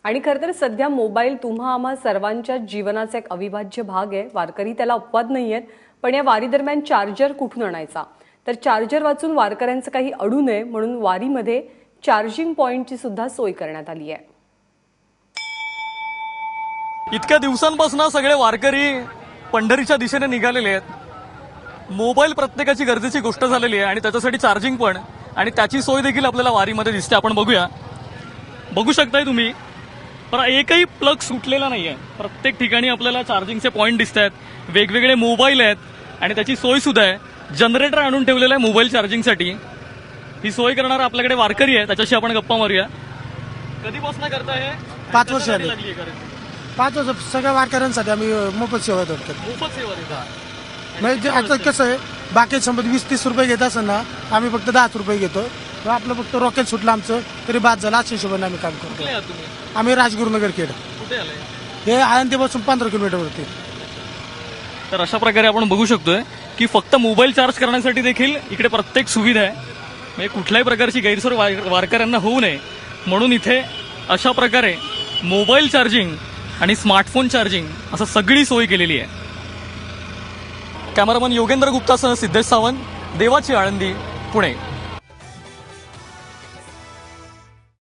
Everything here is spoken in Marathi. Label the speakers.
Speaker 1: आणि खरं तर सध्या मोबाईल तुम्हा आम्हा सर्वांच्या जीवनाचा एक अविभाज्य भाग आहे. वारकरी त्याला अपवाद नाहीयेत. पण या वारी दरम्यान चार्जर कुठून आणायचा? तर चार्जर वाचून वारकऱ्यांचं काही अडू नये म्हणून वारीमध्ये चार्जिंग पॉइंटची सुद्धा सोय करण्यात आली आहे.
Speaker 2: इतक्या दिवसांपासून सगळे वारकरी पंढरीच्या दिशेने निघालेले आहेत. मोबाईल प्रत्येकाची गरजेची गोष्ट झालेली आहे आणि त्याच्यासाठी चार्जिंग पण आणि त्याची सोय देखील आपल्याला वारीमध्ये दिसते. आपण बघूया. बघू शकताय तुम्ही, पण एकही प्लग सुटलेला नाहीये. प्रत्येक ठिकाणी आपल्याला चार्जिंगचे पॉइंट दिसत आहेत. वेगवेगळे मोबाईल आहेत आणि त्याची सोय सुद्धा आहे. जनरेटर आणून ठेवलेलं आहे मोबाईल चार्जिंगसाठी. ही सोय करणारा आपल्याकडे वारकरी आहे, त्याच्याशी आपण गप्पा मारूया. कधीपासून करताय हे?
Speaker 3: 5 वर्ष
Speaker 2: लागली
Speaker 3: झाली.
Speaker 2: करायची.
Speaker 3: 5 वर्ष सगळ्या वारकऱ्यांसाठी आम्ही मोफत सेवा देतो.
Speaker 2: मोफत सेवा देता.
Speaker 3: म्हणजे आता कसं आहे, बाकी समजा 20-30 रुपये घेत असेल ना, आम्ही फक्त 10 रुपये घेतो. तर आपलं फक्त रॉकेट सुटलं आमचं तरी बाद झालं. अशा हिशोबाने आम्ही काम करतो.
Speaker 2: कुठले आहात तुम्ही?
Speaker 3: आम्ही राजगुरुनगर खेड,
Speaker 2: कुठे आलाय?
Speaker 3: हे आळंदीपासून 15 किलोमीटरवरती.
Speaker 2: तर अशा प्रकारे आपण बघू शकतोय की फक्त मोबाईल चार्ज करण्यासाठी देखील इकडे प्रत्येक सुविधा आहे. म्हणजे कुठल्याही प्रकारची गैरसोय वारकऱ्यांना होऊ नये म्हणून इथे अशा प्रकारे मोबाईल चार्जिंग आणि स्मार्टफोन चार्जिंग असं सगळी सोय केलेली आहे. कॅमेरामन योगेंद्र गुप्तासह सिद्धेश सावंत, देवाची आळंदी, पुणे.